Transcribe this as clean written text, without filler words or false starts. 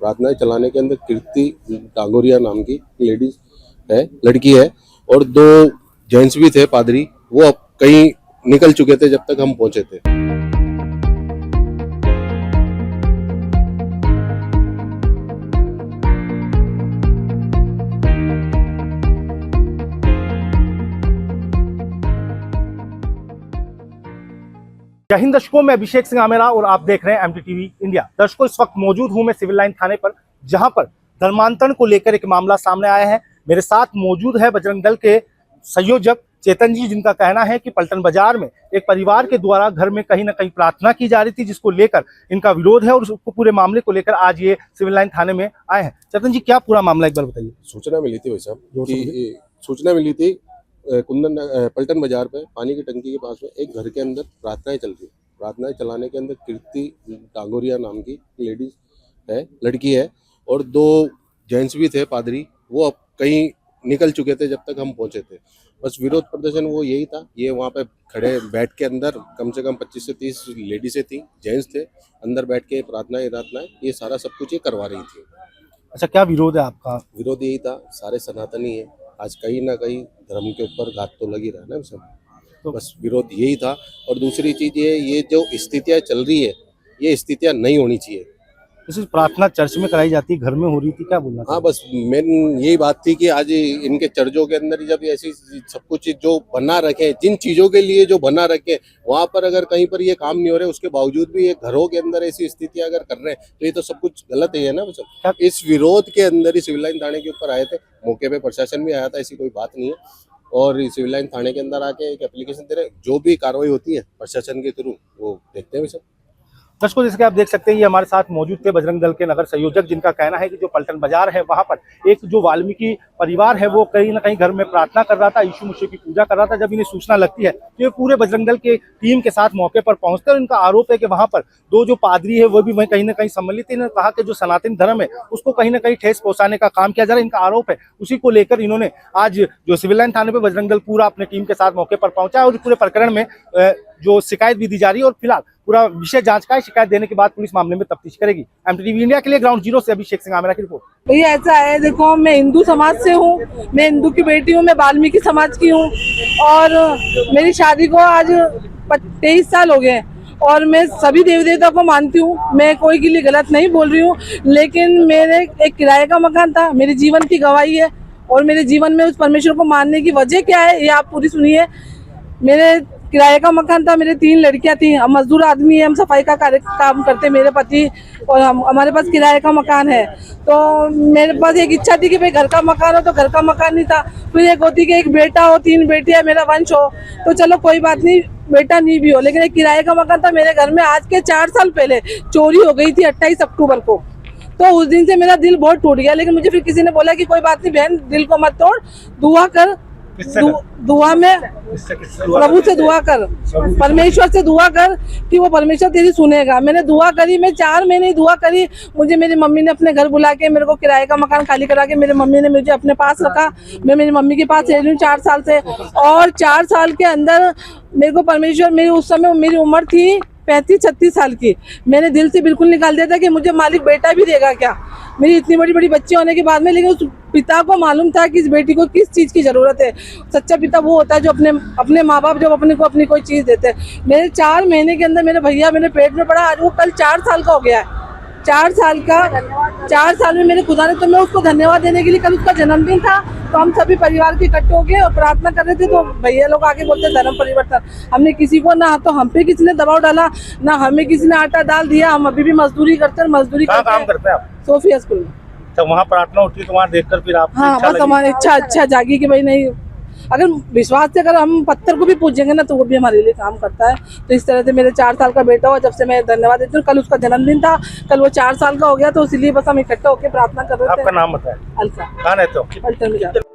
प्रार्थना चलाने के अंदर कीर्ति डांगोरिया नाम की लेडीज है, लड़की है, और 2 जेंट्स भी थे पादरी। वो अब कहीं निकल चुके थे जब तक हम पहुंचे थे। जय हिंद दर्शकों, मैं अभिषेक सिंह आमेरा और आप देख रहे हैं MTTV इंडिया। दर्शकों, इस वक्त मौजूद हूं मैं सिविल लाइन थाने पर, जहां पर धर्मांतरण को लेकर एक मामला सामने आया है। मेरे साथ मौजूद है बजरंग दल के संयोजक चेतन जी, जिनका कहना है कि पलटन बाजार में एक परिवार के द्वारा घर में कहीं ना कहीं प्रार्थना की जा रही थी, जिसको लेकर इनका विरोध है और उसको पूरे मामले को लेकर आज ये सिविल लाइन थाने में आए हैं। चेतन जी, क्या पूरा मामला एक बार बताइए। सूचना मिली थी भाई साहब कि सूचना मिली थी कुंदन पलटन बाजार पे पानी की टंकी के पास में एक घर के अंदर प्रार्थनाएं चल रही। प्रार्थनाएं चलाने के अंदर कीर्ति डांगोरिया नाम की लेडीज है, लड़की है, और 2 जेंट्स भी थे पादरी। वो अब कहीं निकल चुके थे जब तक हम पहुंचे थे। बस विरोध प्रदर्शन वो यही था। ये वहाँ पे खड़े बैठ के अंदर कम से कम 25 से 30 लेडीजें थी, जेंट्स थे, अंदर बैठ के प्रार्थनाएं ये सारा सब कुछ ये करवा रही थी। अच्छा, क्या विरोध है आपका? विरोध यही था, सारे सनातनी है, आज कहीं ना कहीं धर्म के ऊपर घात तो लगी रहा ना सब, तो बस विरोध यही था। और दूसरी चीज ये जो स्थितियां चल रही है, ये स्थितियां नहीं होनी चाहिए। जैसे प्रार्थना चर्च में कराई जाती है, घर में हो रही थी, क्या बोलना? हाँ, बस मेन यही बात थी कि आज इनके चर्चों के अंदर जब ऐसी सब कुछ जो बना रखे, जिन चीजों के लिए जो बना रखे, वहां पर अगर कहीं पर ये काम नहीं हो रहे, उसके बावजूद भी ये घरों के अंदर ऐसी स्थितियां अगर कर रहे हैं, तो ये तो सब कुछ गलत है ना। सब इस विरोध के अंदर ही सिविल लाइन थाने के ऊपर आए थे। मौके पे प्रशासन भी आया था, ऐसी कोई बात नहीं है। और सिविल लाइन थाने के अंदर आके एक एप्लीकेशन दे रहे, जो भी कार्रवाई होती है प्रशासन के थ्रू वो देखते हैं सब। दर्शकों, जैसे कि आप देख सकते हैं, ये हमारे साथ मौजूद थे बजरंग दल के नगर संयोजक, जिनका कहना है कि जो पलटन बाजार है वहां पर एक जो वाल्मीकि परिवार है वो कहीं ना कहीं घर में प्रार्थना कर रहा था, यीशु मसीह की पूजा कर रहा था। जब इन्हें सूचना लगती है तो ये पूरे बजरंग दल के टीम के साथ मौके पर पहुंचते हैं। और इनका आरोप है कि वहां पर 2 जो पादरी है वो भी वहीं कहीं ना कहीं सम्मिलित है। इन्होंने कहा कि जो सनातन धर्म है उसको कहीं ना कहीं ठेस पहुंचाने का काम किया जा रहा है, इनका आरोप है। उसी को लेकर इन्होंने आज जो सिविल लाइन थाने पर बजरंग दल पूरा अपने टीम के साथ मौके पर पहुंचा है और पूरे प्रकरण में जो शिकायत भी दी जा रही है और फिलहाल पूरा विषय जांच का है। शिकायत देने के बाद पुलिस मामले में तफ्तीश करेगी। MTTV इंडिया के लिए ग्राउंड जीरो से अभिषेक सिंह आमेरा की रिपोर्ट। भैया ऐसा है, देखो मैं हिंदू समाज से हूँ, मैं हिंदू की बेटी हूँ, मैं वाल्मीकि समाज की हूँ और मेरी शादी को आज 23 साल हो गए और मैं सभी देवी देवता को मानती हूँ। मैं कोई के लिए गलत नहीं बोल रही हूँ, लेकिन मेरे एक किराए का मकान था, मेरे जीवन की गवाही है और मेरे जीवन में उस परमेश्वर को मानने की वजह क्या है ये आप पूरी सुनिए। मेरे किराए का मकान था, मेरे 3 लड़कियां थी, हम मजदूर आदमी है, हम सफाई का काम करते, मेरे पति और हमारे पास किराए का मकान है। तो मेरे पास एक इच्छा थी कि भाई घर का मकान हो, तो घर का मकान नहीं था। फिर एक होती कि एक बेटा हो, 3 बेटियां, मेरा वंश हो, तो चलो कोई बात नहीं, बेटा नहीं भी हो, लेकिन एक किराए का मकान था मेरे घर में। आज के 4 साल पहले चोरी हो गई थी 28 अक्टूबर को। तो उस दिन से मेरा दिल बहुत टूट गया। लेकिन मुझे फिर किसी ने बोला कि कोई बात नहीं बहन, दिल को मत तोड़, दुआ कर, दुआ में प्रभु से दुआ कर, परमेश्वर से दुआ कर कि वो परमेश्वर तेरी सुनेगा। मैंने दुआ करी, मैं 4 महीने दुआ करी। मुझे मेरी मम्मी ने अपने घर बुला के मेरे को किराए का मकान खाली करा के मेरी मम्मी ने मुझे अपने पास रखा। मैं मेरी मम्मी के पास रह रही हूँ 4 साल से और 4 साल के अंदर मेरे को परमेश्वर, मेरी उस समय मेरी उम्र थी 35-36 साल की, मैंने दिल से बिल्कुल निकाल दिया था कि मुझे मालिक बेटा भी देगा क्या, मेरी इतनी बड़ी बड़ी बच्ची होने के बाद में। लेकिन उस पिता को मालूम था कि इस बेटी को किस चीज़ की ज़रूरत है। सच्चा पिता वो होता है जो अपने माँ बाप जब अपने को अपनी कोई चीज़ देते हैं। मेरे 4 महीने के अंदर मेरे भैया मेरे पेट में पड़ा, आज वो कल 4 साल का हो गया है। 4 साल का, 4 साल में मेरे खुदा ने, तो मैं उसको धन्यवाद देने के लिए, कल उसका जन्मदिन था तो हम सभी परिवार के इकट्ठे हो गए और प्रार्थना कर रहे थे। तो भैया लोग आके बोलते धर्म परिवर्तन। हमने किसी को ना तो हम पे किसी ने दबाव डाला, ना हमें किसी ने आटा दाल दिया। हम अभी भी मजदूरी करते हैं, मजदूरी काम करते हैं आप? सोफिया स्कूल में। तो वहाँ प्रार्थना होती है तो वहाँ देखकर फिर आप? हाँ, बस हमारी इच्छा जागी कि भाई नहीं, अगर विश्वास से अगर हम पत्थर को भी पूजेंगे ना तो वो भी हमारे लिए काम करता है। तो इस तरह से मेरे 4 साल का बेटा हुआ, जब से मैं धन्यवाद देती हूँ। कल उसका जन्मदिन था, कल वो 4 साल का हो गया, तो इसीलिए बस हम इकट्ठा होकर प्रार्थना कर रहे थे। आपका नाम बताएं। अलसा। कहाँ रहते हो? पलटन में।